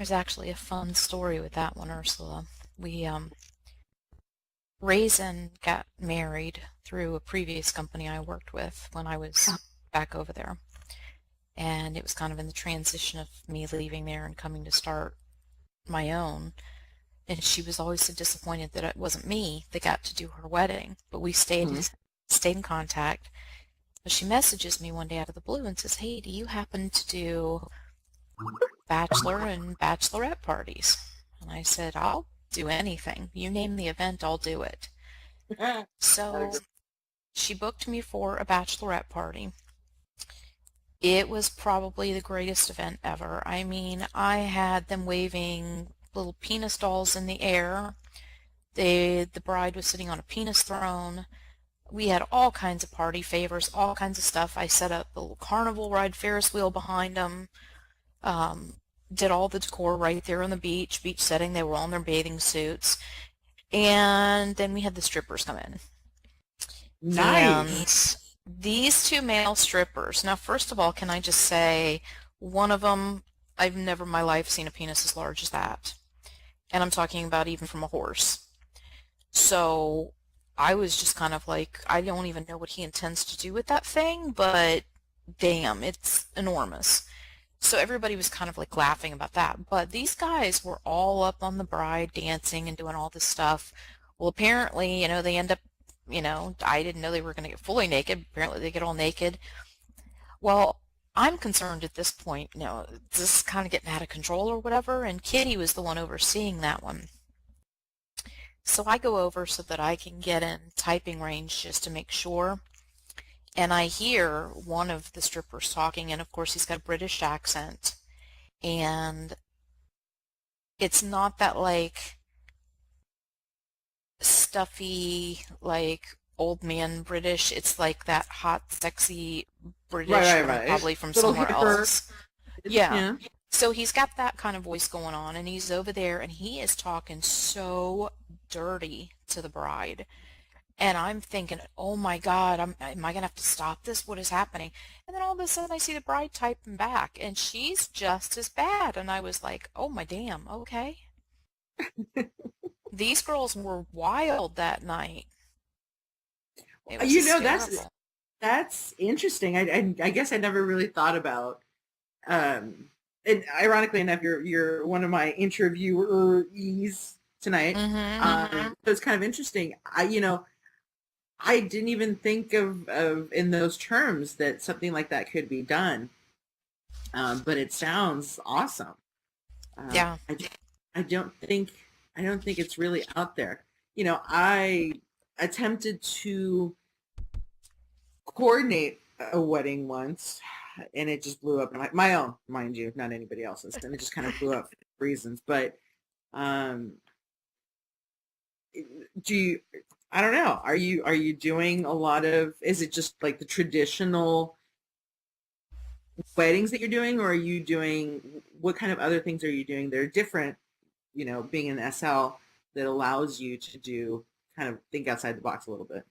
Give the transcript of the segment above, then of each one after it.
There's actually a fun story with that one, Ursula. We Raisin got married through a previous company I worked with when I was back over there. And it was kind of in the transition of me leaving there and coming to start my own. And she was always so disappointed that it wasn't me that got to do her wedding. But we Mhm. stayed in contact. But she messages me one day out of the blue and says, "Hey, do you happen to do bachelor and bachelorette parties?" And I said, "I'll do anything. You name the event, I'll do it." So Nice. she booked me for a bachelorette party. It was probably the greatest event ever. I mean, I had them waving little penis dolls in the air. The bride was sitting on a penis throne. We had all kinds of party favors, all kinds of stuff. I set up the little carnival ride Ferris wheel behind them. Um, did all the decor right there on the beach setting. They were all in their bathing suits. And then we had the strippers come in. And Nice. these two male strippers, now first of all, can I just say, one of them, I've never in my life seen a penis as large as that. And I'm talking about even from a horse. So I was just kind of like, I don't even know what he intends to do with that thing, but damn, it's enormous. So everybody was kind of like laughing about that. But these guys were all up on the bride dancing and doing all this stuff. Well, apparently, they end up, I didn't know they were going to get fully naked. Apparently, they get all naked. Well, I'm concerned at this point, this is kind of getting out of control or whatever. And Kitty was the one overseeing that one. So I go over so that I can get in typing range just to make sure. And I hear one of the strippers talking, and of course he's got a British accent. And it's not that like stuffy, like old man British. It's like that hot, sexy British Right, right, from right. probably from Little somewhere hipper. else. Yeah. Yeah. So he's got that kind of voice going on, and he's over there, and he is talking so dirty to the bride. And I'm thinking, oh my God, am I going to have to stop this? What is happening? And then all of a sudden I see the bride typing back, and she's just as bad. And I was like, oh my damn, okay. These girls were wild that night. It was You know, that's hysterical. that's interesting. I guess I never really thought about and ironically enough, you're one of my interviewees tonight. So it's kind of interesting. I didn't even think of in those terms that something like that could be done. But it sounds awesome. Uh, Yeah. I, I don't think I don't think it's really out there. I attempted to coordinate a wedding once, and it just blew up. My own, mind you, not anybody else's, and it just kind of blew up for reasons. But um, do you? I don't know. Are you doing a lot of? Is it just like the traditional weddings that you're doing, or are you doing what kind of other things are you doing that are different? Being an SL that allows you to do kind of think outside the box a little bit.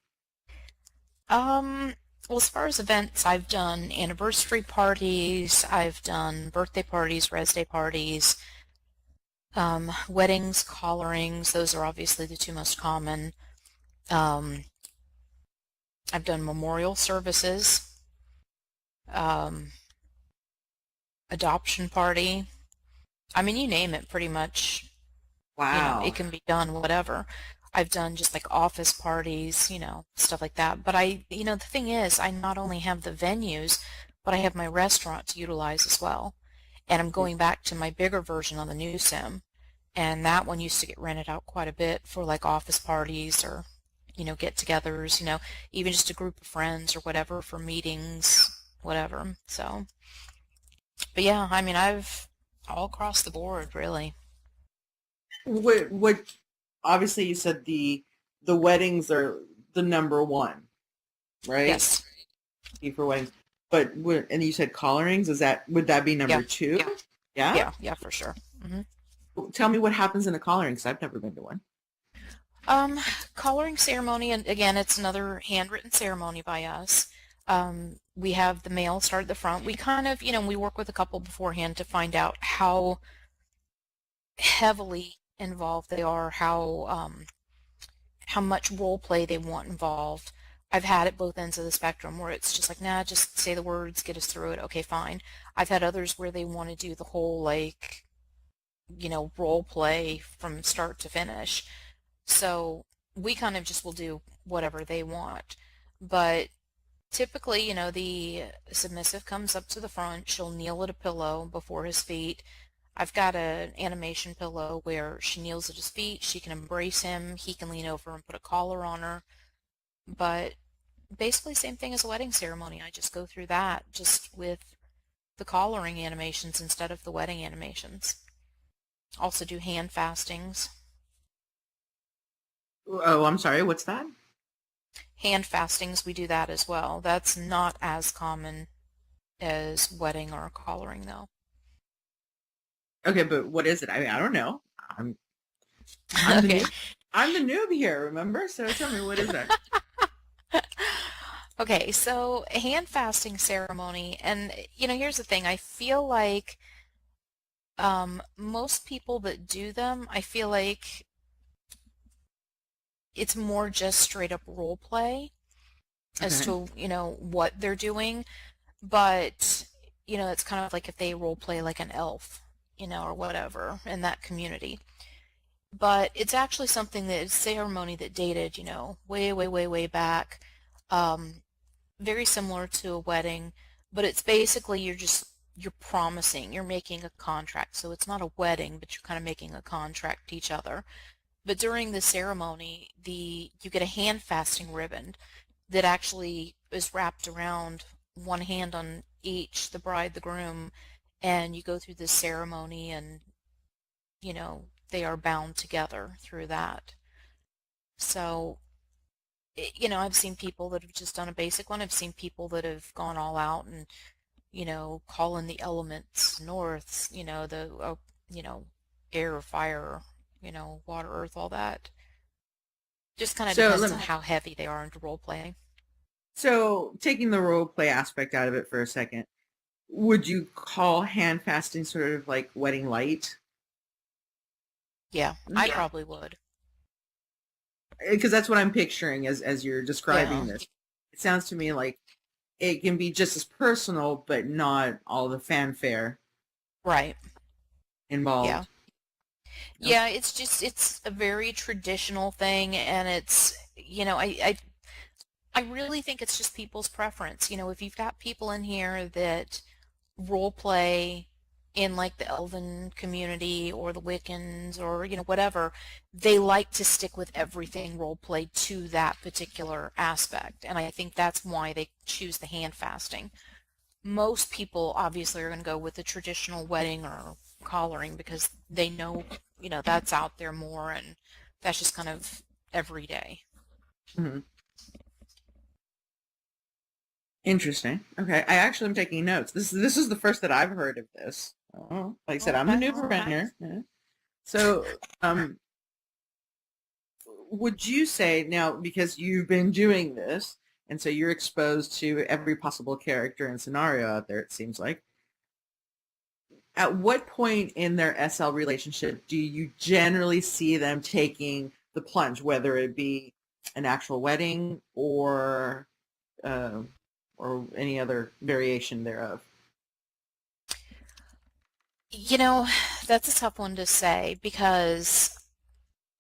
Um, well, as far as events, I've done anniversary parties, I've done birthday parties, res day parties, weddings, collarings, those are obviously the two most common. Um, I've done memorial services, um, adoption party. I mean, you name it, pretty much, it Wow. can be done, whatever. I've done just like office parties, stuff like that. But the thing is, I not only have the venues, but I have my restaurant to utilize as well. And I'm going back to my bigger version on the new sim. And that one used to get rented out quite a bit for like office parties or, get-togethers, even just a group of friends or whatever for meetings, whatever. So, but yeah, I mean, I've all across the board, really. What obviously you said the weddings are the number one, right? Yes. For weddings. But and you said collarings, would that be Yeah. number two? Yeah? Yeah. Yeah, for sure. Tell me what happens in a collaring, because I've never been to one. Um, Coloring ceremony, and again, it's another handwritten ceremony by us. We have the male start at the front. We kind of, we work with a couple beforehand to find out how heavily involved they are, how much role play they want involved. I've had at both ends of the spectrum where it's just like, nah, just say the words, get us through it. Okay, fine. I've had others where they want to do the whole like, role play from start to finish. So we kind of just will do whatever they want. But typically, the submissive comes up to the front. She'll kneel at a pillow before his feet. I've got an animation pillow where she kneels at his feet. She can embrace him. He can lean over and put a collar on her. But basically, same thing as a wedding ceremony. I just go through that just with the collaring animations instead of the wedding animations. Also do hand fastings. Oh, I'm sorry. What's that? Hand fastings, we do that as well. That's not as common as wedding or collaring, though. Okay, but what is it? I mean, I don't know. I'm Okay. I'm the noob here, remember? So tell me, what is that? Okay, so a hand fasting ceremony, and here's the thing. I feel like most people that do them, I feel like it's more just straight up role play as Okay. to, what they're doing. But, it's kind of like if they role play like an elf, or whatever in that community. But it's actually something that is ceremony that dated, way, way, way, way back. Very similar to a wedding, but it's basically you're promising, you're making a contract. So it's not a wedding, but you're kind of making a contract to each other. But during the ceremony, you get a hand fasting ribbon that actually is wrapped around one hand on each, the bride, the groom, and you go through this ceremony and, they are bound together through that. So, I've seen people that have just done a basic one. I've seen people that have gone all out and, call in the elements, north, air, fire, water, earth, all that. Just kind of So depends on how heavy they are into role playing. so taking the role play aspect out of it for a second, would you call hand fasting sort of like wedding light? Yeah, I probably would. Because that's what I'm picturing as you're describing Yeah, this. It sounds to me like it can be just as personal, but not all the fanfare right. Yeah. involved. Yeah, it's a very traditional thing, and it's, I really think it's just people's preference. If you've got people in here that role play in like the Elven community or the Wiccans or, whatever, they like to stick with everything role play to that particular aspect. And I think that's why they choose the hand fasting. Most people obviously are going to go with the traditional wedding or collaring because they know, that's out there more and that's just kind of every day. Mm-hmm. Interesting. Okay, I actually am taking notes. This is the first that I've heard of this. Oh, like I said, I'm the Okay. new here. Yeah. So, would you say now, because you've been doing this, and so you're exposed to every possible character and scenario out there, it seems like, at what point in their SL relationship do you generally see them taking the plunge, whether it be an actual wedding or any other variation thereof? That's a tough one to say because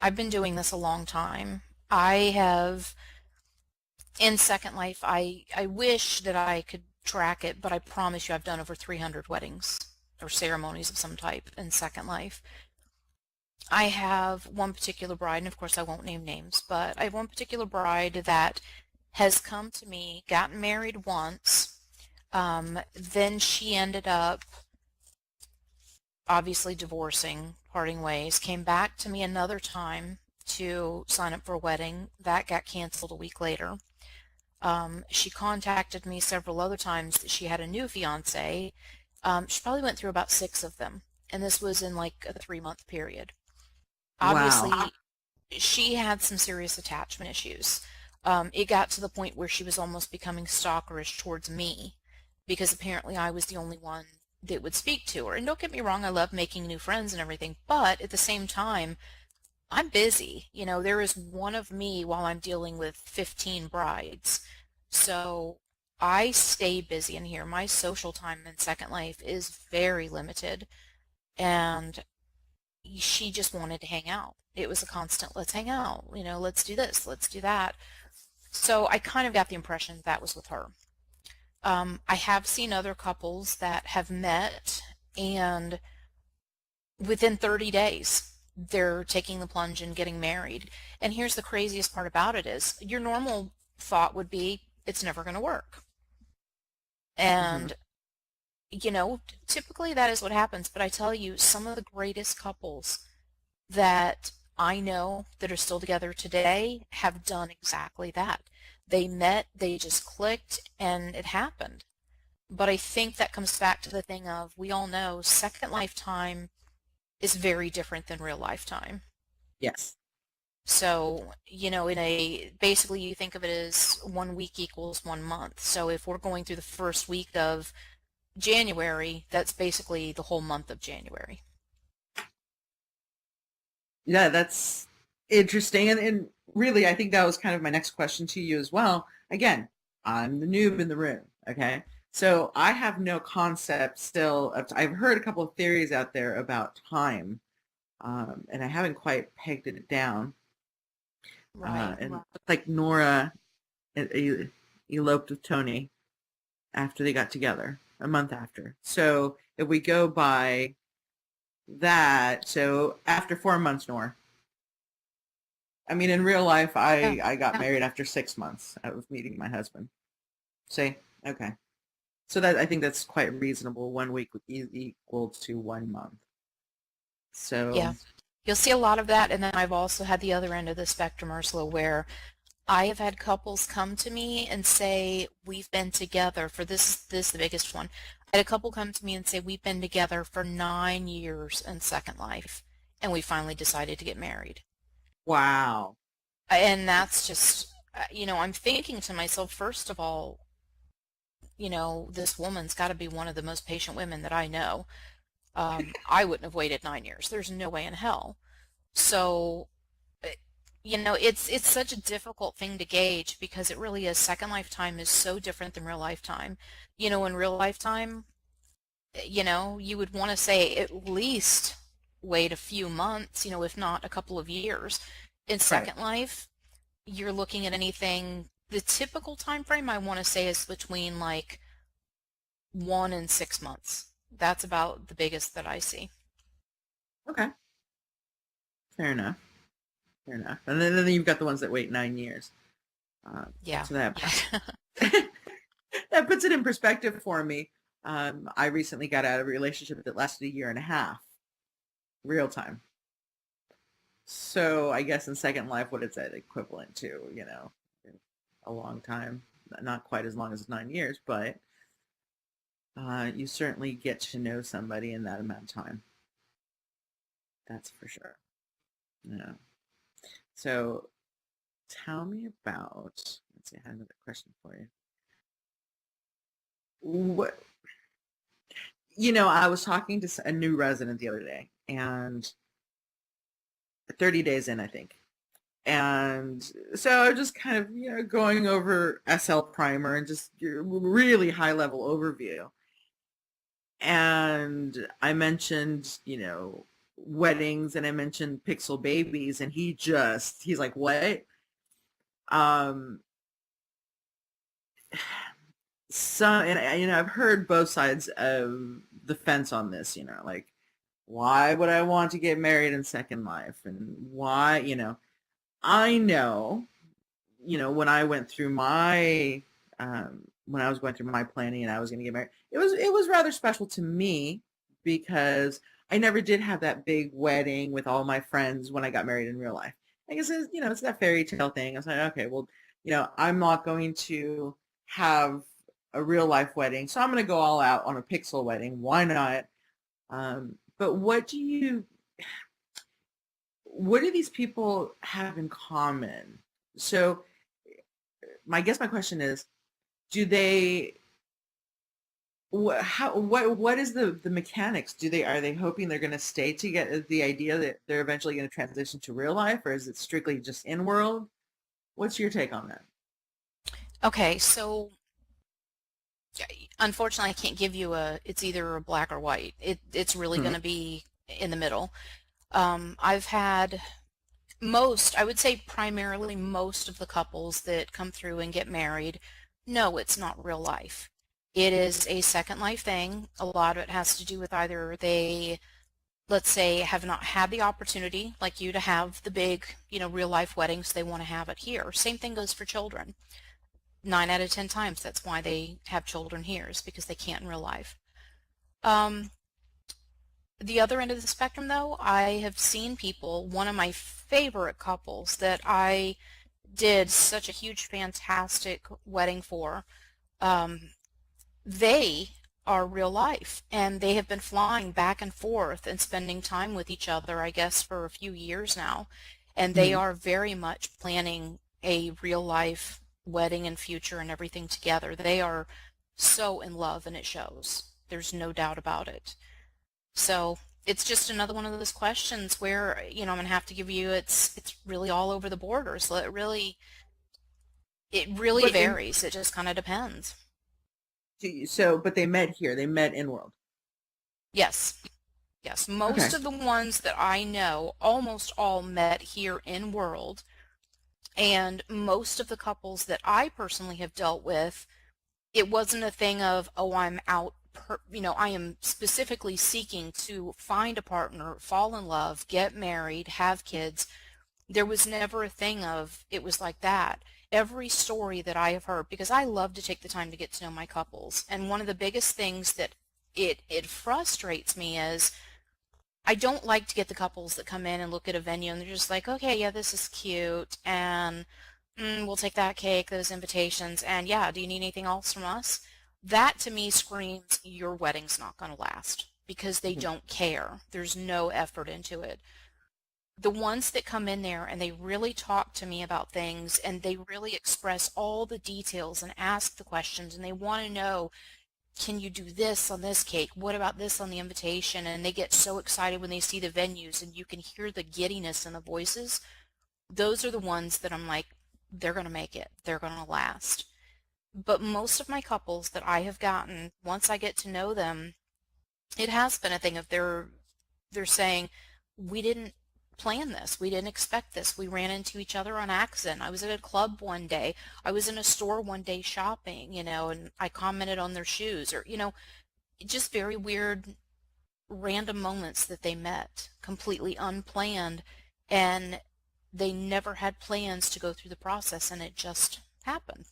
I've been doing this a long time. I have, in Second Life, I wish that I could track it, but I promise you I've done over 300 weddings or ceremonies of some type in Second Life. I have one particular bride, and of course I won't name names, but I have one particular bride that has come to me, gotten married once, then she ended up obviously divorcing, parting ways, came back to me another time to sign up for a wedding. That got canceled a week later. She contacted me several other times that she had a new fiance. She probably went through about 6 of them, and this was in like a 3-month period. Obviously, Wow. she had some serious attachment issues. It got to the point where she was almost becoming stalkerish towards me because apparently I was the only one that would speak to her. And don't get me wrong, I love making new friends and everything, but at the same time, I'm busy. There is one of me while I'm dealing with 15 brides. So I stay busy in here. My social time in Second Life is very limited. And she just wanted to hang out. It was a constant, let's hang out, let's do this, let's do that. So I kind of got the impression that was with her. I have seen other couples that have met and within 30 days they're taking the plunge and getting married. And here's the craziest part about it is your normal thought would be it's never going to work. Mm-hmm. And typically that is what happens, but I tell you, some of the greatest couples that I know that are still together today have done exactly that. They met, they just clicked, and it happened. But I think that comes back to the thing of we all know Second Lifetime is very different than real lifetime. Yes. So, basically you think of it as 1 week equals 1 month. So if we're going through the first week of January, that's basically the whole month of January. Yeah, that's interesting. And really, I think that was kind of my next question to you as well. Again, I'm the noob in the room. Okay. So I have no concept still of, I've heard a couple of theories out there about time, and I haven't quite pegged it down. Right. And like Nora eloped with Tony after they got together, a month after. So if we go by that, so after 4 months, Nora. I mean, in real life, Yeah. I got married after 6 months of meeting my husband. Say, okay. So that I think that's quite reasonable. 1 week equal to 1 month. Yeah. So, You'll see a lot of that, and then I've also had the other end of the spectrum, Ursula, where I have had couples come to me and say, we've been together for this is the biggest one. I had a couple come to me and say, we've been together for 9 years in Second Life, and we finally decided to get married. wow. And that's just, I'm thinking to myself, first of all, this woman's got to be one of the most patient women that I know. I wouldn't have waited 9 years. There's no way in hell. So, it's such a difficult thing to gauge because it really is. Second Lifetime is so different than real lifetime. In real lifetime, you would want to say at least wait a few months, if not a couple of years. In Right. Second Life, you're looking at anything, the typical time frame I want to say is between like 1 and 6 months. That's about the biggest that I see. Okay. Fair enough. Fair enough. And then you've got the ones that wait 9 years. Yeah. So that Yeah. that puts it in perspective for me. I recently got out of a relationship that lasted a year and a half, real time. So I guess in Second Life, what is that equivalent to? A long time. Not quite as long as 9 years, but you certainly get to know somebody in that amount of time. That's for sure. Yeah. So tell me about, let's see, I had another question for you. What, I was talking to a new resident the other day, and 30 days in, I think. And so I was just kind of, going over SL Primer and just really high level overview. And I mentioned, weddings, and I mentioned pixel babies, and he's like, what? Um, and I've heard both sides of the fence on this, like, why would I want to get married in Second Life? And why, I know, when I went through my, when I was going through my planning and I was going to get married, it was rather special to me because I never did have that big wedding with all my friends when I got married in real life. I guess it's that fairy tale thing. I was like, okay, well, I'm not going to have a real life wedding, so I'm going to go all out on a pixel wedding. Why not? But what do these people have in common? So my question is, do they what is the mechanics? Are they hoping they're going to stay together? The idea that they're eventually going to transition to real life, or is it strictly just in world? What's your take on that? Okay, so unfortunately, I can't give you it's either a black or white. It's really Hmm. going to be in the middle. I've had I would say primarily most of the couples that come through and get married, no, it's not real life. It is a second life thing. A lot of it has to do with either they, let's say, have not had the opportunity, like you, to have the big, real life weddings. They want to have it here. Same thing goes for children. 9 out of 10 times, that's why they have children here, is because they can't in real life. Um, the other end of the spectrum, though, I have seen people, one of my favorite couples that I did such a huge, fantastic wedding for, um, they are real life, and they have been flying back and forth and spending time with each other, I guess, for a few years now, and they Hmm. are very much planning a real life wedding and future and everything together. They are so in love, and it shows. There's no doubt about it. So it's just another one of those questions where, I'm gonna have to give you it's really all over the border. So it really But they varies. It just kind of depends. but they met here. They met in world. Yes. Yes. Most Okay. of the ones that I know, almost all met here in World, and most of the couples that I personally have dealt with, it wasn't a thing of, oh, I'm out, I am specifically seeking to find a partner, fall in love, get married, have kids. There was never a thing of it was like that. Every story that I have heard, because I love to take the time to get to know my couples, and one of the biggest things that it frustrates me is I don't like to get the couples that come in and look at a venue and they're just like, okay, yeah, this is cute, and we'll take that cake, those invitations, and yeah, do you need anything else from us? That to me screams your wedding's not going to last because they Mhm. don't care. There's no effort into it. The ones that come in there and they really talk to me about things and they really express all the details and ask the questions and they want to know, can you do this on this cake? What about this on the invitation? And they get so excited when they see the venues and you can hear the giddiness in the voices. Those are the ones that I'm like, they're going to make it. They're going to last. But most of my couples that I have gotten, once I get to know them, it has been a thing of they're saying, we didn't plan this. We didn't expect this. We ran into each other on accident. I was at a club one day. I was in a store one day shopping, and I commented on their shoes or, just very weird random moments that they met, completely unplanned, and they never had plans to go through the process and it just happened.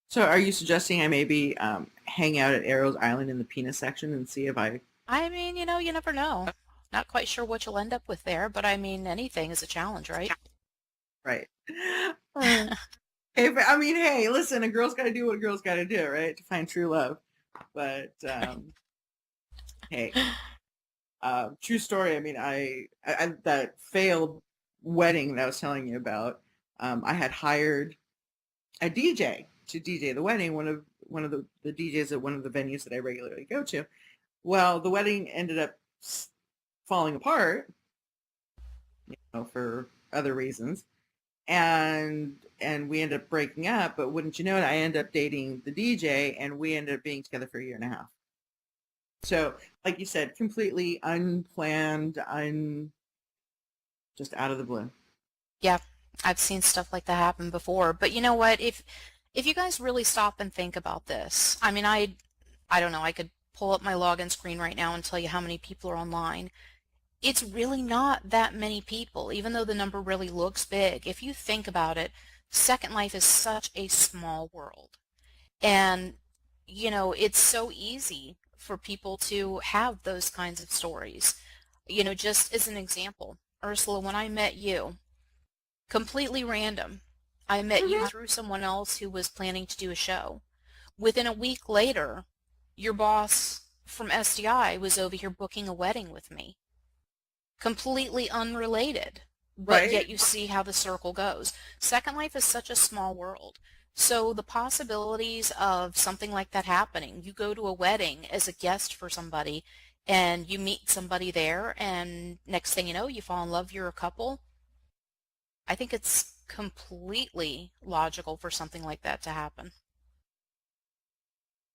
So are you suggesting I maybe hang out at Arrow's Island in the penis section and see if I I mean, you never know. Not quite sure what you'll end up with there, but I mean, anything is a challenge, right? right? Uh, I mean, hey, listen, a girl's got to do what a girl's got to do, right, to find true love. But hey, true story. I mean, I that failed wedding that I was telling you about. I had hired a DJ to DJ the wedding. One of the DJs at one of the venues that I regularly go to. Well, the wedding ended up falling apart, for other reasons, and we ended up breaking up. But wouldn't you know it, I ended up dating the DJ, and we ended up being together for a year and a half. So, like you said, completely unplanned, just out of the blue. Yeah, I've seen stuff like that happen before. But you know what? If you guys really stop and think about this, I mean, I don't know, I could pull up my login screen right now and tell you how many people are online. It's really not that many people, even though the number really looks big. If you think about it, Second Life is such a small world. And, it's so easy for people to have those kinds of stories. Just as an example, Ursula, when I met you, completely random, I met you Mhm. through someone else who was planning to do a show. Within a week later, your boss from SDI was over here booking a wedding with me. Completely unrelated, but Right? yet you see how the circle goes. Second Life is such a small world. So the possibilities of something like that happening, you go to a wedding as a guest for somebody and you meet somebody there and next thing you know, you fall in love, you're a couple. I think it's completely logical for something like that to happen.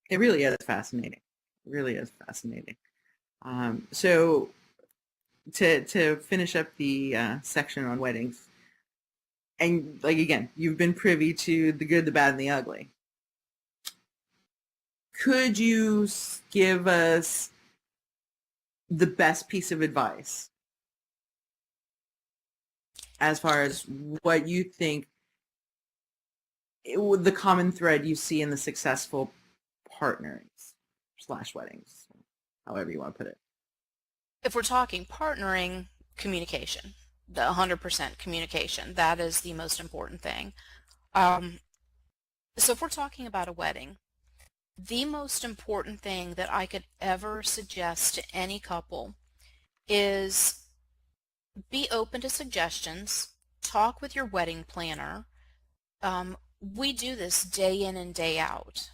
It really is fascinating. It really is fascinating. So to finish up the section on weddings, and like again, you've been privy to the good, the bad, and the ugly. Could you give us the best piece of advice as far as what you think the common thread you see in the successful partners slash weddings, however you want to put it? If we're talking partnering, communication, the 100% communication, that is the most important thing. Um, so if we're talking about a wedding, the most important thing that I could ever suggest to any couple is be open to suggestions, talk with your wedding planner. We do this day in and day out.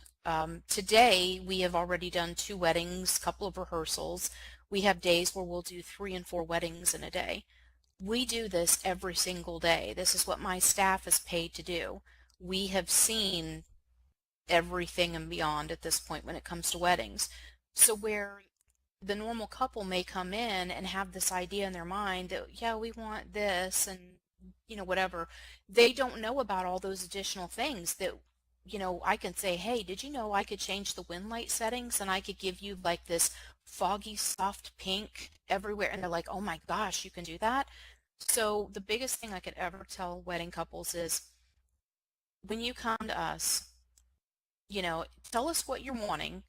Today, we have already done 2 weddings, couple of rehearsals. We have days where we'll do 3 and 4 weddings in a day. We do this every single day. This is what my staff is paid to do. We have seen everything and beyond at this point when it comes to weddings. So where the normal couple may come in and have this idea in their mind that, yeah, we want this and, whatever. They don't know about all those additional things that, I can say, hey, did you know I could change the wind light settings and I could give you like this foggy, soft pink everywhere? And they're like, oh my gosh, you can do that? So the biggest thing I could ever tell wedding couples is when you come to us, tell us what you're wanting,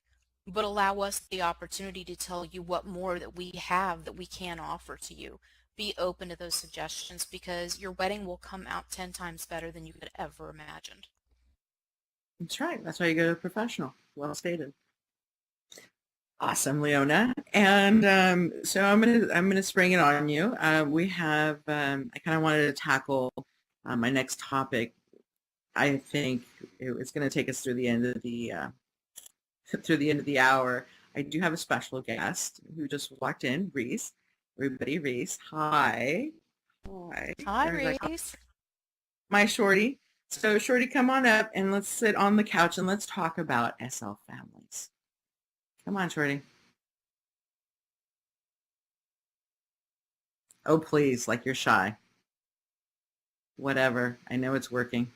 but allow us the opportunity to tell you what more that we have that we can offer to you. Be open to those suggestions because your wedding will come out 10 times better than you could ever imagined. That's right. That's why you go to a professional. Well stated. Awesome, Leona. And so I'm gonna spring it on you. We have I kind of wanted to tackle my next topic. I think it's going to take us through the end of the through the end of the hour. I do have a special guest who just walked in, Reese. Everybody, Reese. Hi. Hi. Hi, Everybody. Reese. My shorty. So shorty, come on up and let's sit on the couch and let's talk about SL families. Come on, shorty. Oh, please, like you're shy. Whatever. I know it's working.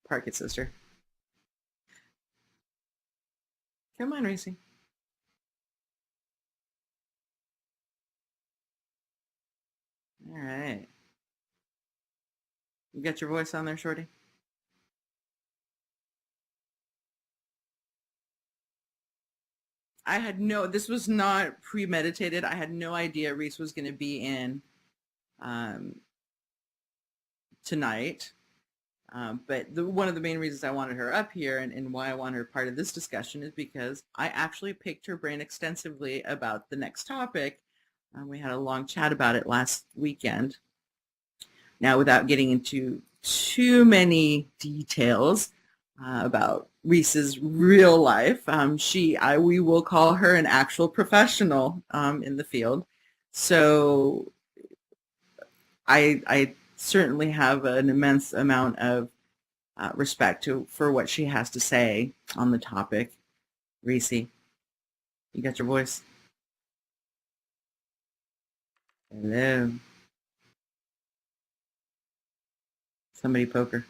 Park it, sister. Come on, Reese. All right. You got your voice on there, shorty? This was not premeditated. I had no idea Reese was going to be in um, tonight. But one of the main reasons I wanted her up here and why I want her part of this discussion is because I actually picked her brain extensively about the next topic. We had a long chat about it last weekend. Now, without getting into too many details about Reese's real life, we will call her an actual professional in the field. So I certainly have an immense amount of respect for what she has to say on the topic. Reese, you got your voice? Hello. Somebody poke her.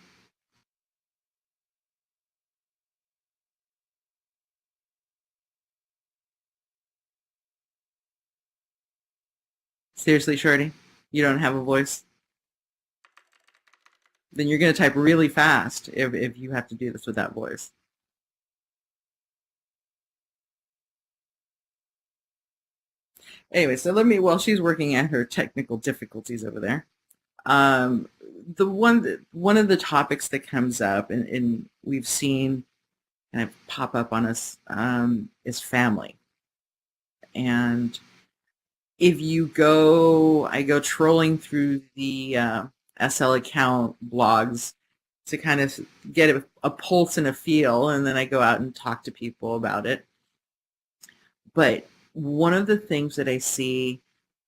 Seriously, Shorty? You don't have a voice? Then you're going to type really fast if you have to do this with that voice. Anyway, so while she's working at her technical difficulties over there, one of the topics that comes up and we've seen kind of pop up on us is family. And if I go trolling through the SL account blogs, to kind of get a pulse and a feel, and then I go out and talk to people about it. But one of the things that I see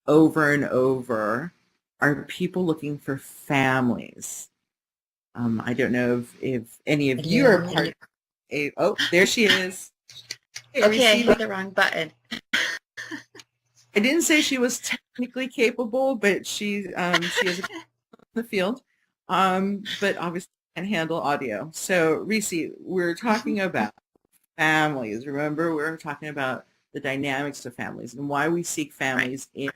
over and over are people looking for families. I don't know if any of you are part of. Oh, there she is. Hey, okay, I hit the wrong button. I didn't say she was technically capable, but she is in the field, but obviously can handle audio. So, Reese, we're talking about families. Remember, we're talking about the dynamics of families and why we seek families in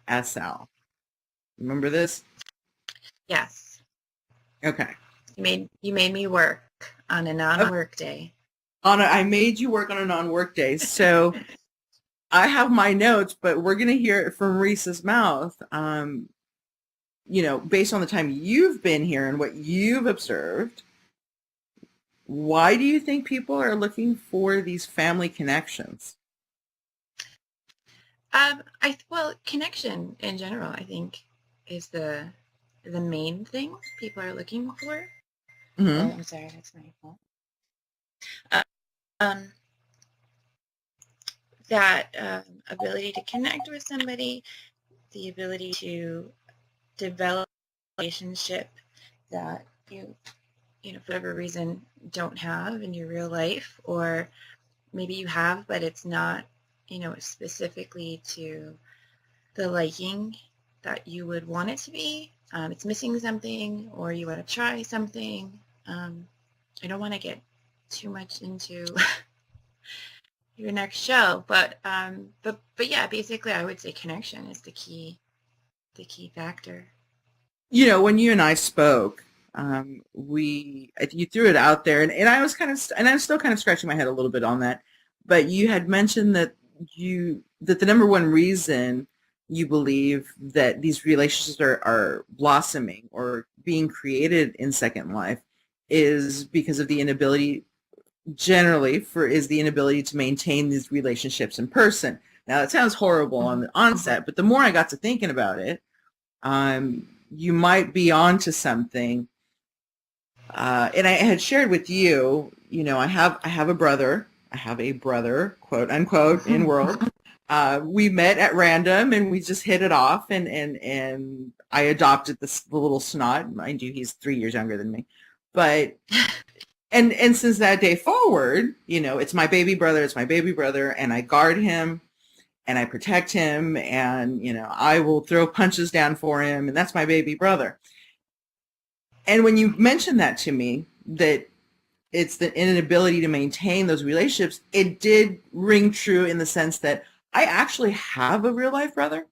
SL. Remember this? Yes. Okay. You made me work on a non-work day. I made you work on a non-work day. So I have my notes, but we're going to hear it from Reese's mouth. Based on the time you've been here and what you've observed, why do you think people are looking for these family connections? Well, connection in general, I think, is the main thing people are looking for. Mm-hmm. Oh, I'm sorry, that's my fault. That ability to connect with somebody, the ability to develop a relationship that you for whatever reason don't have in your real life, or maybe you have, but it's not, specifically to the liking that you would want it to be. It's missing something, or you want to try something. I don't want to get too much into your next show, but yeah, basically I would say connection is the key factor. When you and I spoke, you threw it out there, and I was and I'm still kind of scratching my head a little bit on that, but you had mentioned that the number one reason you believe that these relationships are blossoming or being created in Second Life is because of the inability to maintain these relationships in person. Now, that sounds horrible on the onset, but the more I got to thinking about it, you might be onto something. And I had shared with you, I have a brother, quote unquote, in world. We met at random and we just hit it off, and I adopted the little snot. Mind you, he's 3 years younger than me. But and since that day forward, it's my baby brother, and I guard him and I protect him, and I will throw punches down for him, and that's my baby brother. And when you mentioned that to me, that it's the inability to maintain those relationships, it did ring true in the sense that I actually have a real life brother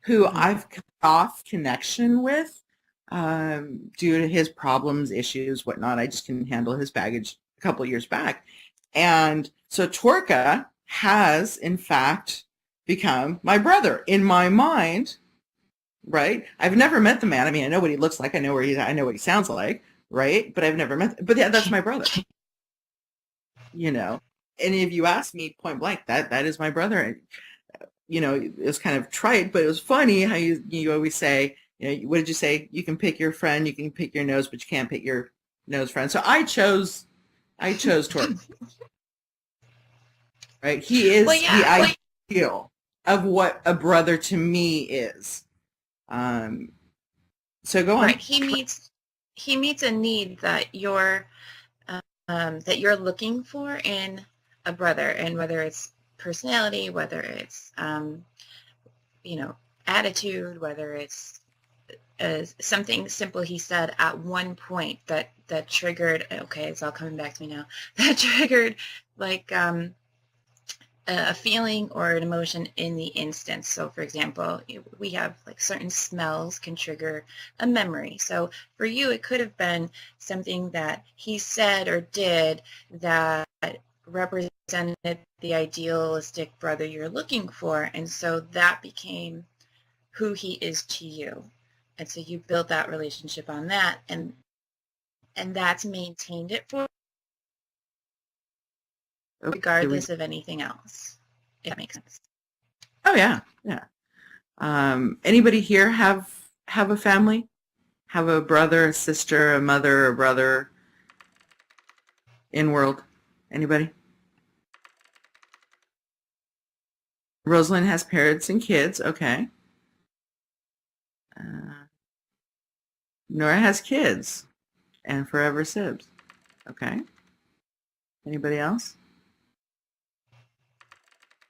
who I've cut off connection with due to his problems, issues, whatnot. I just couldn't handle his baggage a couple of years back. And so Torka has, in fact, become my brother in my mind, right? I've never met the man. I mean, I know what he looks like. I know what he sounds like, right? But I've never met, but yeah, that's my brother, And if you ask me point blank, that is my brother. And, it's kind of trite, but it was funny how you always say, what did you say? You can pick your friend, you can pick your nose, but you can't pick your nose friend. So I chose Torque. Right? He is the ideal of what a brother to me is. So go on. Right. He meets a need that you're looking for in a brother, and whether it's personality, whether it's attitude, whether it's something simple he said at one point that triggered. Okay, it's all coming back to me now. That triggered a feeling or an emotion in the instance. So, for example, we have certain smells can trigger a memory. So for you, it could have been something that he said or did that represented the idealistic brother you're looking for, and so that became who he is to you. And so you build that relationship on that, and that's maintained it for regardless of anything else, if that makes sense. Oh yeah. Anybody here have a family? have a brother, a sister, a mother, a brother in world? Anybody? Rosalind has parents and kids. Okay. Nora has kids and forever sibs. Okay. Anybody else?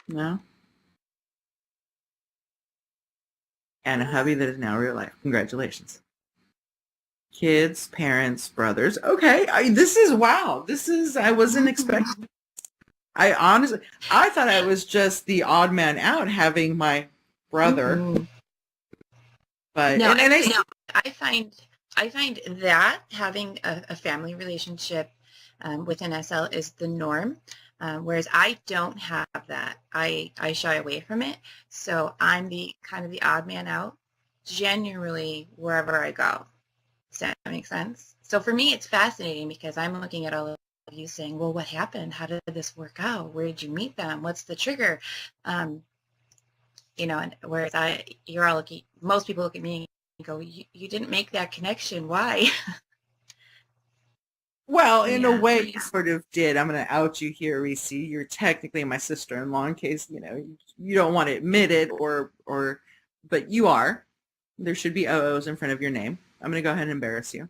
No? And a hubby that is now real life. Congratulations. Kids, parents, brothers. Okay. This is, wow. I wasn't expecting. I thought I was just the odd man out having my brother. Mm-hmm. But no, I find that having a family relationship within SL is the norm, whereas I don't have that. I shy away from it, so I'm the kind of the odd man out generally wherever I go. Does that make sense? So for me, it's fascinating because I'm looking at all of you saying, well, what happened? How did this work out? Where did you meet them? What's the trigger? You know, and whereas most people look at me and go, you didn't make that connection. Why? Well, in a way, you sort of did. I'm going to out you here, Reese. You're technically my sister-in-law in case, you don't want to admit it but you are. There should be OOs in front of your name. I'm going to go ahead and embarrass you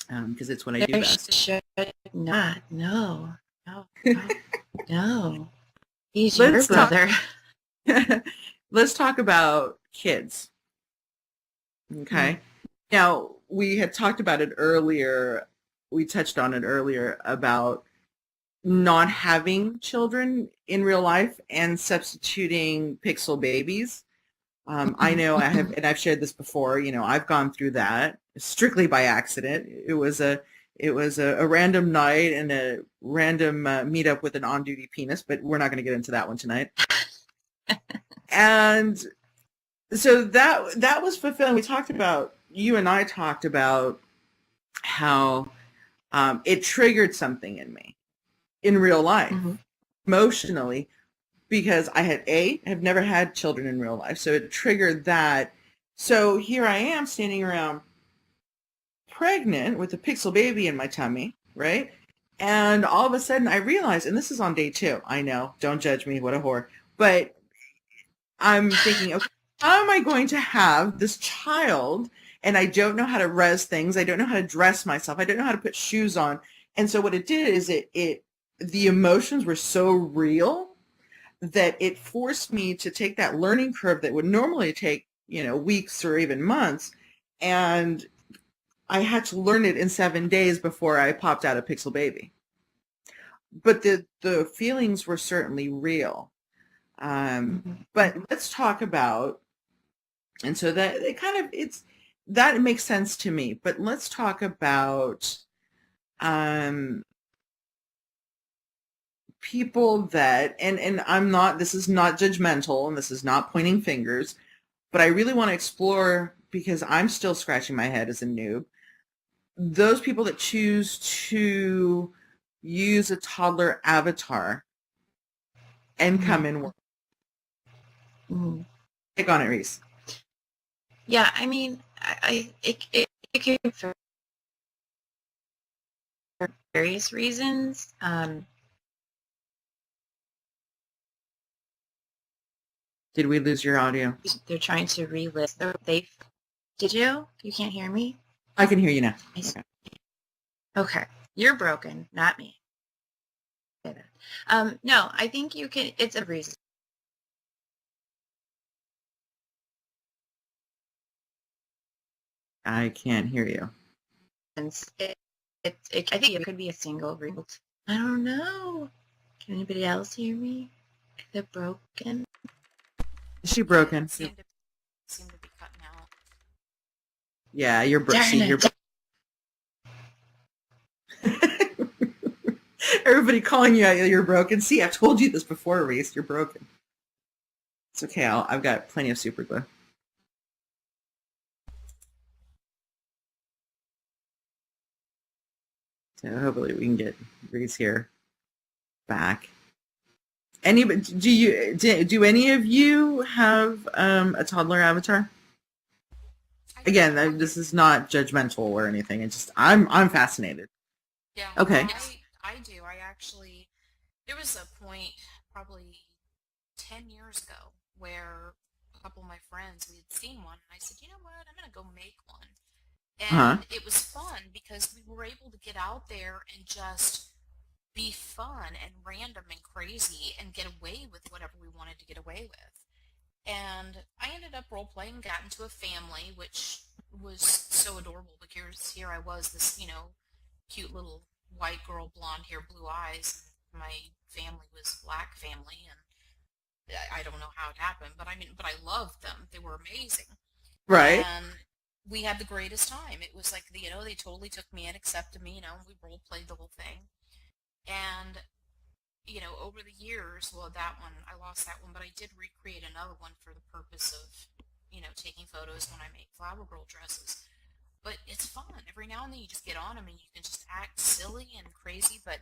because it's what I do best. Should not. No. He's your brother. Let's talk about kids. Okay. Mm-hmm. Now, we had talked about it earlier. We touched on it earlier about not having children in real life and substituting pixel babies. I know I've shared this before. I've gone through that strictly by accident. It was a random night and a random meetup with an on-duty penis, but we're not going to get into that one tonight. And so that was fulfilling. You and I talked about how it triggered something in me in real life, mm-hmm. emotionally, because I have never had children in real life. So it triggered that. So here I am standing around pregnant with a pixel baby in my tummy, right? And all of a sudden I realized, and this is on day 2, I know, don't judge me, what a whore, but I'm thinking, okay, how am I going to have this child? And I don't know how to res things. I don't know how to dress myself. I don't know how to put shoes on. And so what it did is the emotions were so real that it forced me to take that learning curve that would normally take, weeks or even months. And I had to learn it in 7 days before I popped out a pixel baby. But the feelings were certainly real. But let's talk about, and so that it kind of, that makes sense to me, but let's talk about people that, and this is not judgmental and this is not pointing fingers, but I really want to explore, because I'm still scratching my head as a noob, those people that choose to use a toddler avatar and come in work. Mm-hmm. Take on it, Reese. Yeah, I mean, it came for various reasons. Did we lose your audio? They're trying to relist. Did you? You can't hear me? I can hear you now. Okay. You're broken, not me. No, I think you can. It's a reason. I can't hear you. I think it could be a single reason. I don't know. Can anybody else hear me? Is it broken? Is she broken? Seem to be cutting out. Yeah, you're broken. Everybody calling you out, you're broken. See, I've told you this before, Reese. You're broken. It's okay. I've got plenty of super glue. So hopefully we can get Reese here back. Do any of you have a toddler avatar? I again, this is not judgmental or anything. It's just I'm fascinated. Yeah, Okay. I do. I actually, there was a point probably 10 years ago where a couple of my friends, we had seen one, and I said, you know what, I'm going to go make one. Uh-huh. And it was fun because we were able to get out there and just be fun and random and crazy and get away with whatever we wanted to get away with. And I ended up role playing, got into a family, which was so adorable because here I was, this, cute little white girl, blonde hair, blue eyes. And my family was black family, and I don't know how it happened, but I loved them. They were amazing. Right. And we had the greatest time. It was like, they totally took me in, accepted me, and we role played the whole thing. And over the years, well, that one, I lost that one, but I did recreate another one for the purpose of, taking photos when I make flower girl dresses. But it's fun. Every now and then you just get on them and you can just act silly and crazy, but,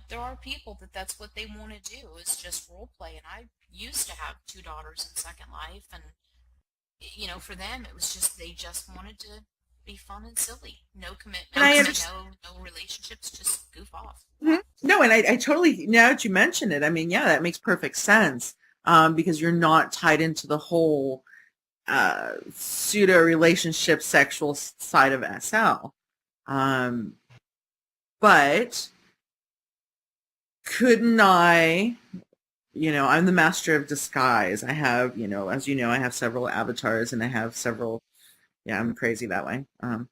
there are people that's what they want to do is just role play. And I used to have two daughters in Second Life, and, for them, it was just, they just wanted to be fun and silly. No commitments, no relationships, just goof off. Mm-hmm. No, and I totally, now that you mention it, I mean, yeah, that makes perfect sense, because you're not tied into the whole pseudo relationship sexual side of SL. But couldn't I, I'm the master of disguise. I have, as you know, I have several avatars, and I have several, yeah, I'm crazy that way.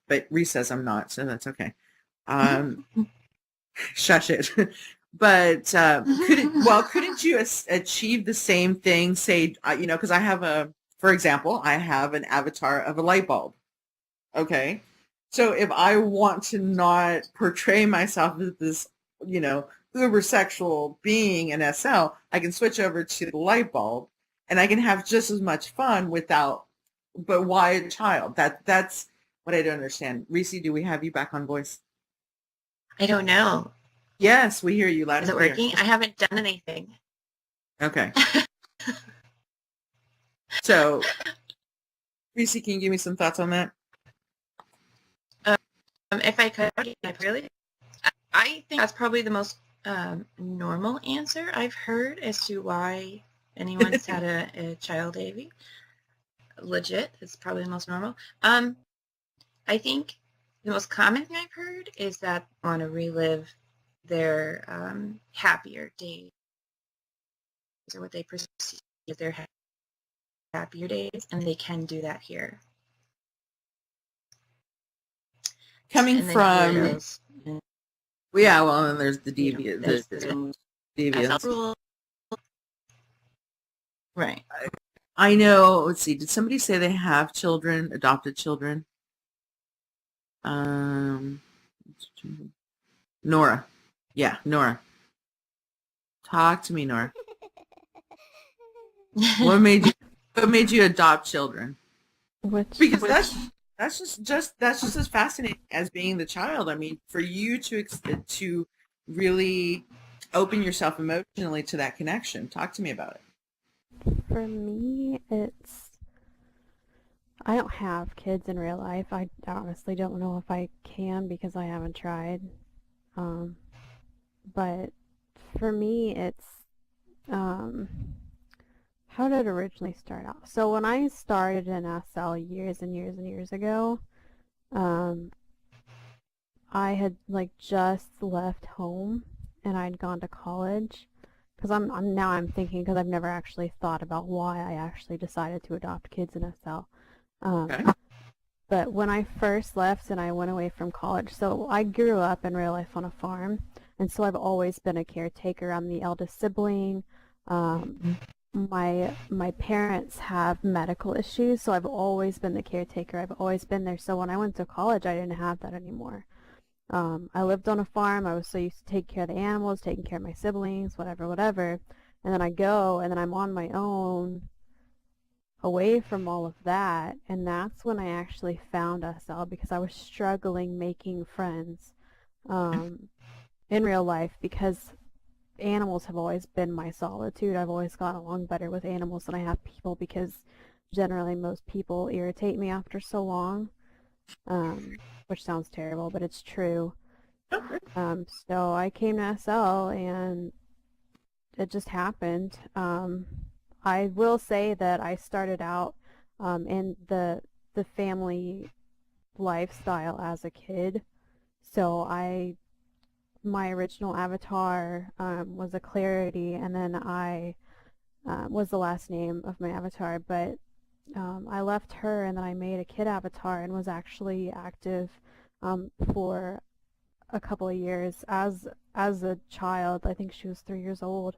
But Reese says I'm not, so that's okay. Shush it. But couldn't you achieve the same thing, say, because I have for example, I have an avatar of a light bulb. Okay. So if I want to not portray myself as this, uber sexual being in SL, I can switch over to the light bulb, and I can have just as much fun but why a child? That's what I don't understand. Reese, do we have you back on voice? I don't know. Yes, we hear you loud and clear. Is it working? I haven't done anything. Okay. So, Reese, can you give me some thoughts on that? If I could, I think that's probably the most normal answer I've heard as to why anyone's had a child AV. Legit, it's probably the most normal. I think the most common thing I've heard is that they want to relive their happier days, or what they perceive as their happier days, and they can do that here. Coming from, yeah, well, and there's the deviant, the deviants. Right. I know. Let's see. Did somebody say they have children, adopted children? Nora. Yeah, Nora. Talk to me, Nora. What made you adopt children? Because that's just as fascinating as being the child. I mean, for you to really open yourself emotionally to that connection. Talk to me about it. For me, I don't have kids in real life. I honestly don't know if I can because I haven't tried. But for me, it's, how did it originally start out? So when I started in SL years and years and years ago, I had just left home and I'd gone to college. Because I'm thinking, because I've never actually thought about why I actually decided to adopt kids in SL. Okay. But when I first left and I went away from college, so I grew up in real life on a farm, and so I've always been a caretaker. I'm the eldest sibling. My parents have medical issues, so I've always been the caretaker. I've always been there. So when I went to college, I didn't have that anymore. I lived on a farm. I was so used to take care of the animals, taking care of my siblings, whatever. And then I go, and then I'm on my own, away from all of that. And that's when I actually found SL, because I was struggling making friends in real life, because animals have always been my solitude. I've always gotten along better with animals than I have people, because generally most people irritate me after so long, which sounds terrible, but it's true. So I came to SL and it just happened. I will say that I started out in the family lifestyle as a kid. So my original avatar was a Clarity, and then I was the last name of my avatar, but I left her and then I made a kid avatar and was actually active for a couple of years as a child. I think she was 3 years old,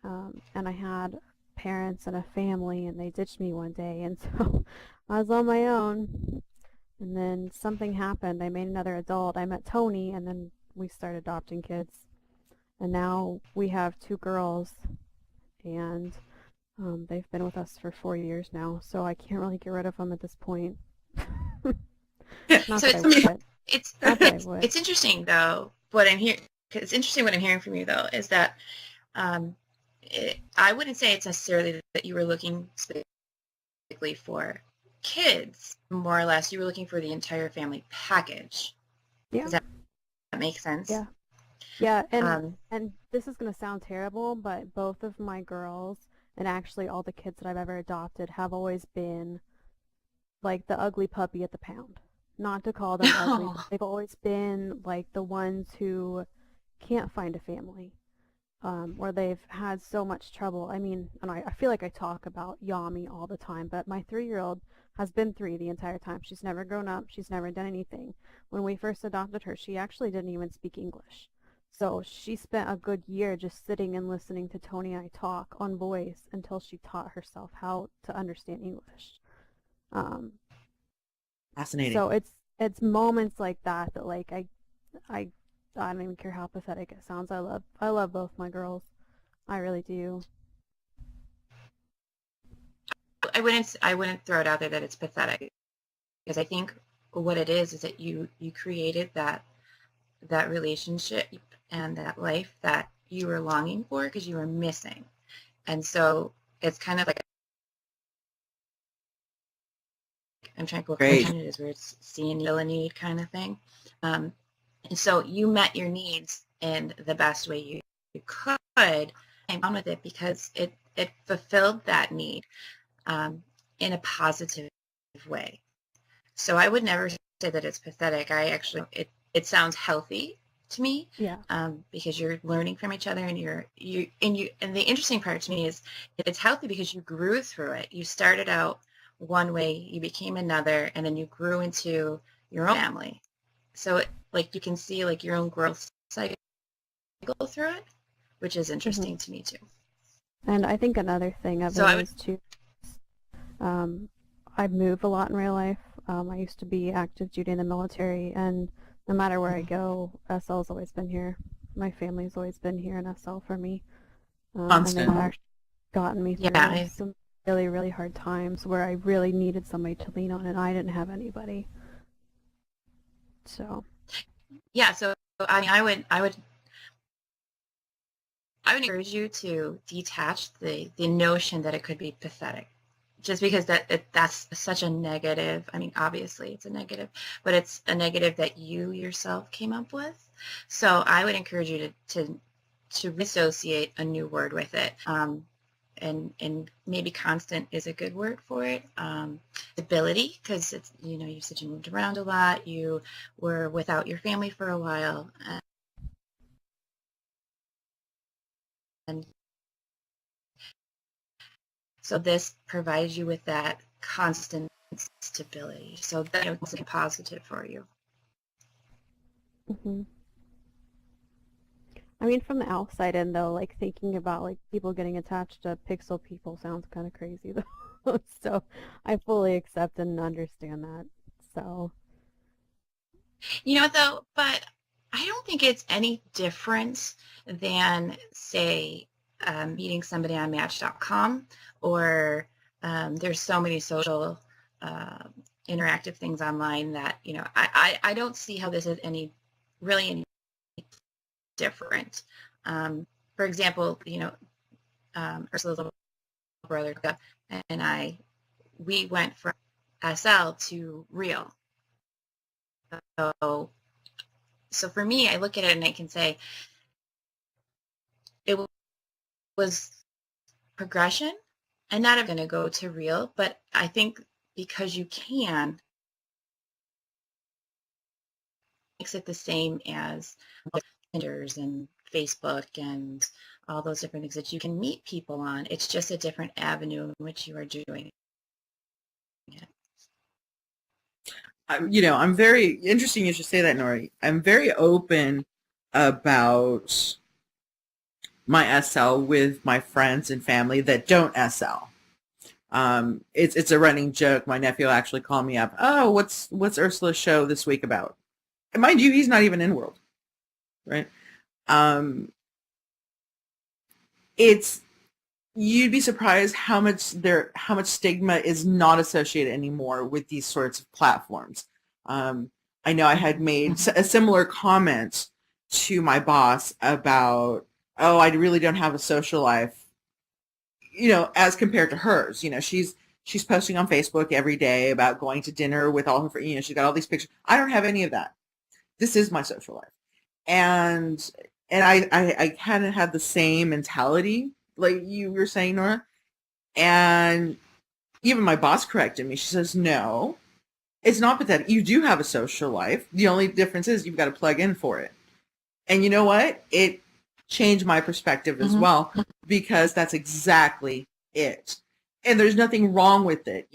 and I had parents and a family, and they ditched me one day, and so I was on my own. And then something happened. I made another adult. I met Tony, and then we started adopting kids. And now we have 2 girls, and they've been with us for 4 years now, so I can't really get rid of them at this point. Not So that I would. it's Not that I would. it's interesting though. What I'm hearing, it's interesting what I'm hearing from you though, is that I wouldn't say it's necessarily that you were looking specifically for kids. More or less, you were looking for the entire family package. Yeah. Does that make sense? Yeah. Yeah, and this is going to sound terrible, but both of my girls, and actually all the kids that I've ever adopted, have always been like the ugly puppy at the pound. Not to call them ugly, but they've always been like the ones who can't find a family, or they've had so much trouble. I mean, and I feel like I talk about Yami all the time, but my 3-year-old has been 3 the entire time. She's never grown up. She's never done anything. When we first adopted her, she actually didn't even speak English. So she spent a good year just sitting and listening to Tony and I talk on voice until she taught herself how to understand English. Fascinating. So it's moments like that that like I don't even care how pathetic it sounds. I love both my girls. I really do. I wouldn't throw it out there that it's pathetic, because I think what it is that you created that relationship and that life that you were longing for because you were missing. And so it's kind of like, I'm trying to go Great. it is where it's seeing a need kind of thing. And so you met your needs in the best way you could, and on with it because it fulfilled that need in a positive way. So I would never say that it's pathetic. I actually, it sounds healthy to me. Yeah. Because you're learning from each other, and and the interesting part to me is it's healthy because you grew through it. You started out one way, you became another, and then you grew into your own family. So like you can see like your own growth cycle through it, which is interesting to me too. And I think another thing of it is too, I move a lot in real life. I used to be active duty in the military, and no matter where I go, SL's always been here. My family's always been here in SL for me. And they've actually gotten me through some really, really hard times where I really needed somebody to lean on, and I didn't have anybody. So. Yeah, so I mean, I would encourage you to detach the notion that it could be pathetic, just because that's such a negative. I mean, obviously it's a negative, but it's a negative that you yourself came up with. So I would encourage you to associate a new word with it. And maybe constant is a good word for it. Stability, because it's, you said you moved around a lot. You were without your family for a while. And so this provides you with that constant stability. So that's positive for you. Mm-hmm. I mean, from the outside in, though, like, thinking about, like, people getting attached to pixel people sounds kind of crazy, though. So I fully accept and understand that. So. Though, but I don't think it's any different than, say, meeting somebody on Match.com, or there's so many social interactive things online that, I don't see how this is any different. For example, Ursula's little brother and I we went from SL to real. So for me, I look at it and I can say it was progression. And not I'm going to go to real, but I think because you can, makes it the same as Tinders and Facebook and all those different things that you can meet people on. It's just a different avenue in which you are doing it. I'm very interesting you should say that, Nori. I'm very open about my SL with my friends and family that don't SL. It's a running joke. My nephew will actually call me up. Oh, what's Ursula's show this week about? And mind you, he's not even in world, right? It's you'd be surprised how much stigma is not associated anymore with these sorts of platforms. I know I had made a similar comment to my boss about, oh, I really don't have a social life, as compared to hers. She's posting on Facebook every day about going to dinner with all her friends. She's got all these pictures. I don't have any of that. This is my social life. And I kind of had the same mentality like you were saying, Nora. And even my boss corrected me. She says, no, it's not pathetic. You do have a social life. The only difference is you've got to plug in for it. And you know what? It changed my perspective as well, because that's exactly it. And there's nothing wrong with it.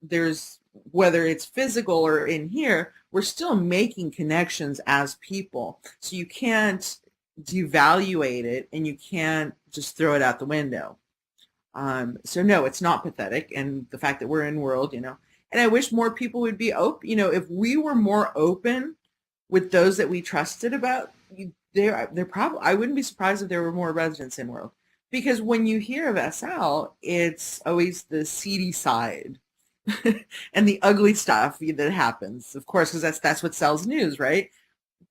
There's, whether it's physical or in here, we're still making connections as people. So you can't devaluate it and you can't just throw it out the window. So no, it's not pathetic. And the fact that we're in world, and I wish more people would be open. If we were more open with those that we trusted about, they're probably, I wouldn't be surprised if there were more residents in world. Because when you hear of SL, it's always the seedy side and the ugly stuff that happens, of course, because that's what sells news, right?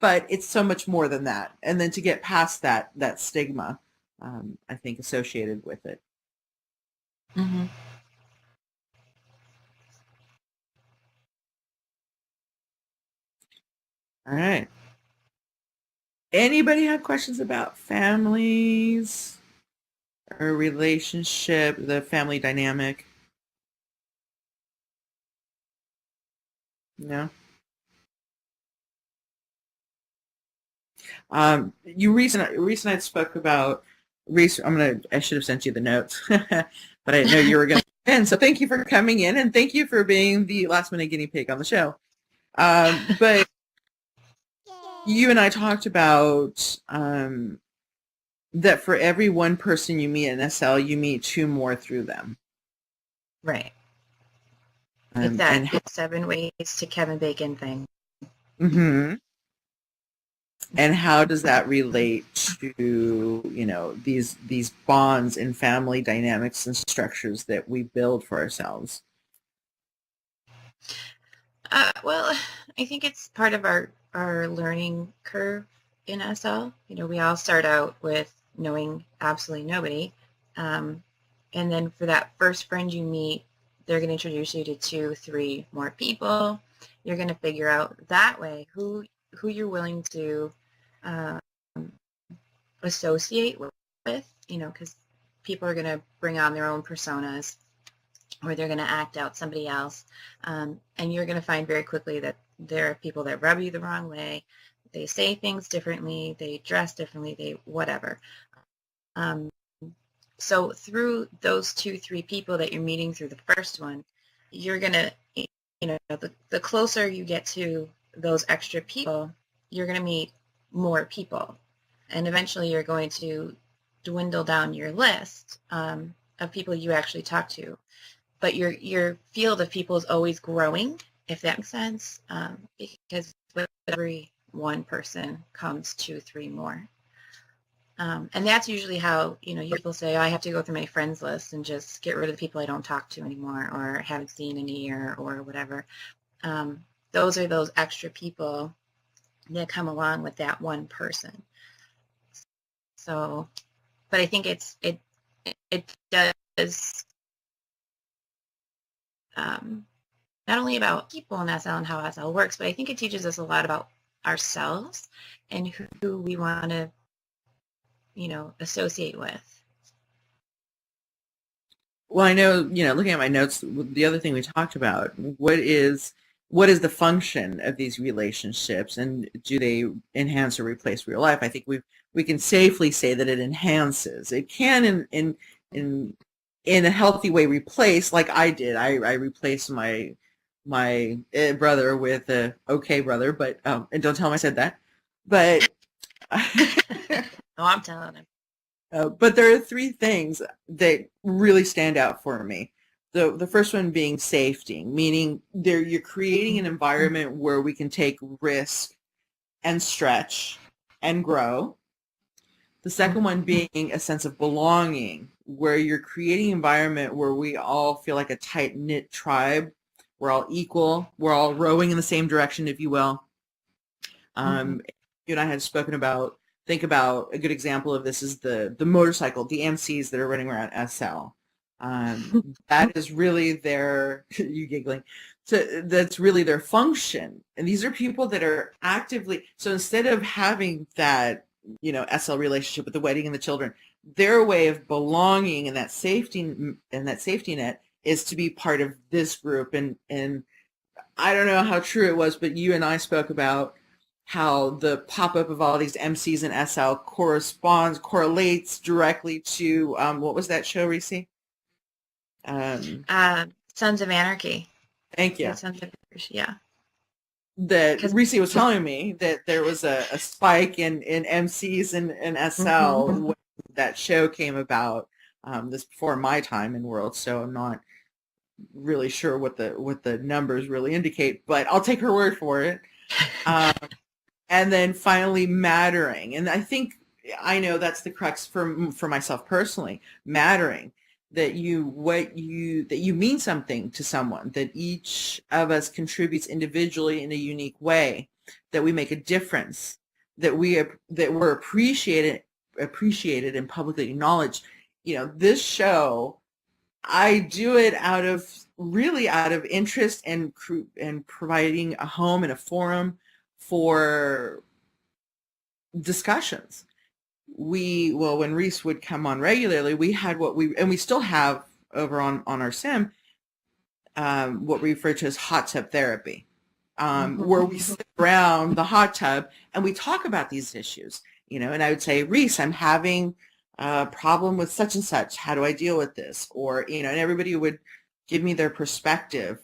But it's so much more than that. And then to get past that stigma, I think, associated with it. Mm-hmm. All right. Anybody have questions about families or relationship, the family dynamic? No? Reese and I spoke about Reese. I should have sent you the notes, but I didn't know you were going to come in. So thank you for coming in, and thank you for being the last minute guinea pig on the show. But you and I talked about that for every one person you meet in SL, you meet two more through them. Right. It's that 7 ways to Kevin Bacon thing. Mm-hmm. And how does that relate to, these bonds and family dynamics and structures that we build for ourselves? Well, I think it's part of our learning curve in SL. We all start out with knowing absolutely nobody. And then for that first friend you meet, they're going to introduce you to 2, 3 more people. You're going to figure out that way who you're willing to associate with, because people are going to bring on their own personas, or they're going to act out somebody else. And you're going to find very quickly that there are people that rub you the wrong way. They say things differently. They dress differently. They whatever. So through those 2, 3 people that you're meeting through the first one, you're going to, the closer you get to those extra people, you're going to meet more people. And eventually you're going to dwindle down your list of people you actually talk to. But your field of people is always growing, if that makes sense, because with every one person comes 2, 3 more. And that's usually how, people say, oh, I have to go through my friends list and just get rid of the people I don't talk to anymore or haven't seen in a year or whatever. Those are those extra people that come along with that one person. So, but I think it does not only about people in SL and how SL works, but I think it teaches us a lot about ourselves and who we want to, associate with. Well, I know, looking at my notes, the other thing we talked about, what is the function of these relationships, and do they enhance or replace real life? I think we can safely say that it enhances. It can in a healthy way replace, like I did. I replaced my brother with a okay brother, but and don't tell him I said that. But No, I'm telling him. But there are three things that really stand out for me. The first one being safety, meaning you're creating an environment where we can take risk and stretch and grow. The second one being a sense of belonging, where you're creating an environment where we all feel like a tight-knit tribe. We're all equal. We're all rowing in the same direction, if you will. You and I had spoken about, think about a good example of this is the motorcycle, the MCs that are running around SL. That is really their, you giggling, so that's really their function. And these are people that are actively, so instead of having that, SL relationship with the wedding and the children, their way of belonging and that safety net is to be part of this group. And I don't know how true it was, but you and I spoke about how the pop-up of all these MCs in SL correlates directly to, what was that show, Reese? Sons of Anarchy. Thank you. Yeah, Sons of Anarchy, yeah. That Reese was telling me that there was a spike in MCs in SL when that show came about. This before my time in World, so I'm not really sure what the numbers really indicate, but I'll take her word for it. And then finally mattering. And I know that's the crux for myself personally, mattering, that you mean something to someone, that each of us contributes individually in a unique way, that we make a difference, that we're appreciated and publicly acknowledged. This show, I do it out of interest and providing a home and a forum for discussions. When Reese would come on regularly, we had we still have over on our sim, what we refer to as hot tub therapy, where we sit around the hot tub and we talk about these issues, and I would say, Reese, I'm having a problem with such and such. How do I deal with this? Or, and everybody would give me their perspective,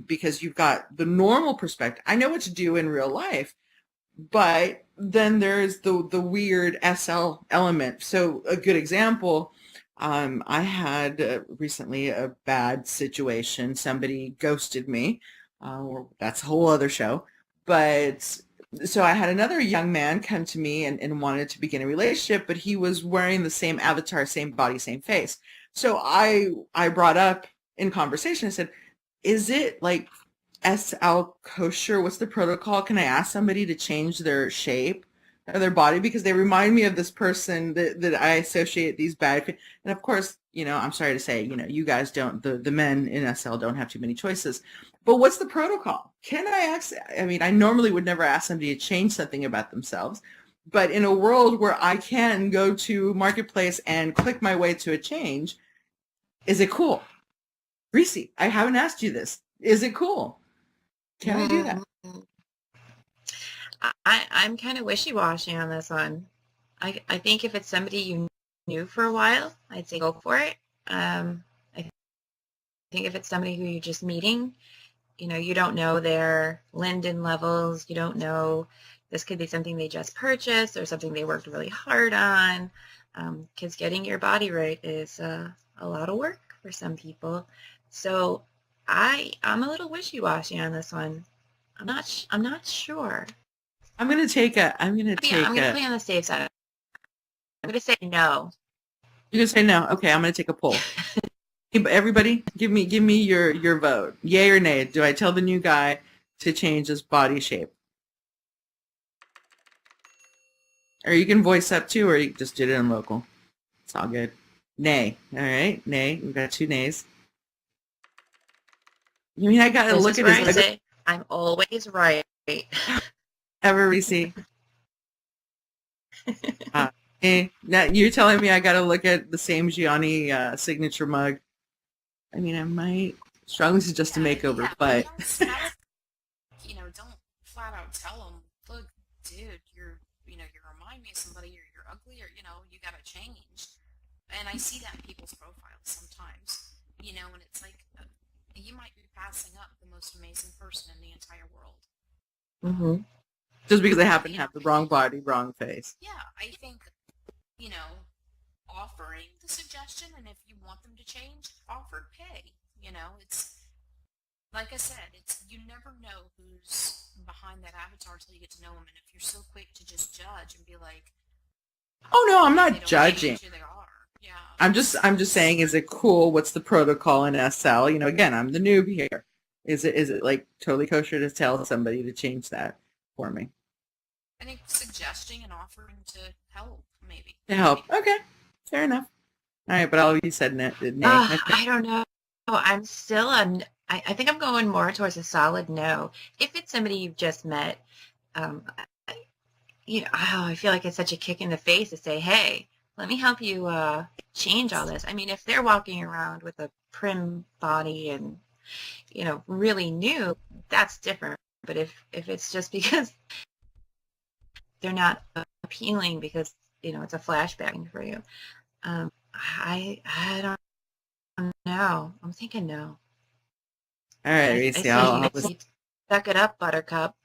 because you've got the normal perspective. I know what to do in real life, but then there's the weird SL element. So a good example, I had recently a bad situation. Somebody ghosted me. That's a whole other show. But so I had another young man come to me and wanted to begin a relationship, but he was wearing the same avatar, same body, same face. So I brought up in conversation, I said, is it like SL kosher? What's the protocol? Can I ask somebody to change their shape or their body? Because they remind me of this person that I associate these bad. And of course, I'm sorry to say, you guys don't, the men in SL don't have too many choices. But what's the protocol? Can I ask? I mean, I normally would never ask somebody to change something about themselves. But in a world where I can go to Marketplace and click my way to a change, is it cool? Reese, I haven't asked you this. Is it cool? Can I do that? I'm kind of wishy-washy on this one. I think if it's somebody you knew for a while, I'd say go for it. I think if it's somebody who you're just meeting, you don't know their Linden levels. You don't know, this could be something they just purchased or something they worked really hard on. Because getting your body right is a lot of work for some people. So I'm a little wishy-washy on this one. I'm not sure. I'm gonna play on the safe side. I'm gonna say no. You're gonna say no. Okay, I'm gonna take a poll. Everybody, give me your vote. Yay or nay? Do I tell the new guy to change his body shape? Or you can voice up too, or you just did it in local. It's all good. Nay. All right, nay. We've got 2 nays. You mean I gotta This look is at where his I say I'm always right. ever Reese? Now you're telling me I gotta look at the same Gianni signature mug. I mean, I might. Strongly suggest a makeover, but don't flat out tell them, look, dude, you remind me of somebody, or you're ugly, or you gotta change. And I see that in people's profiles sometimes, and it's like you might be passing up the most amazing person in the entire world. Mm-hmm. just because they happen to have the wrong body, wrong face. Yeah, I think, offering the suggestion, and if you want them to change, offered pay. It's like I said, you never know who's behind that avatar till you get to know them. And if you're so quick to just judge and be like, Oh no, I'm they not don't judging. change who they are. Yeah. I'm just saying, is it cool? What's the protocol in SL? Again, I'm the noob here. Is it like totally kosher to tell somebody to change that for me? I think suggesting and offering to help, maybe. To help. Okay. Fair enough. All right, but you said nay. I don't know. I'm still I think I'm going more towards a solid no. If it's somebody you've just met, I feel like it's such a kick in the face to say, hey, let me help you change all this. I mean, if they're walking around with a prim body and, really new, that's different. But if it's just because they're not appealing because, it's a flashback for you, I don't know. I'm thinking no. All right, Reese. I'll suck it up, Buttercup.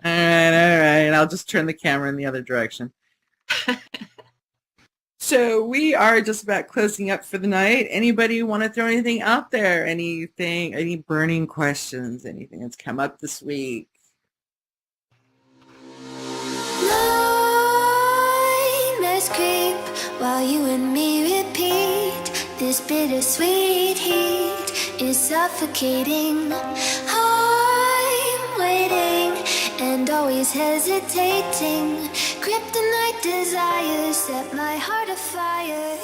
All right. I'll just turn the camera in the other direction. So we are just about closing up for the night. Anybody want to throw anything out there? Anything? Any burning questions? Anything that's come up this week? Nightmares creep while you and me repeat. This bittersweet heat is suffocating. I'm waiting and always hesitating. Kryptonite desires set my heart afire.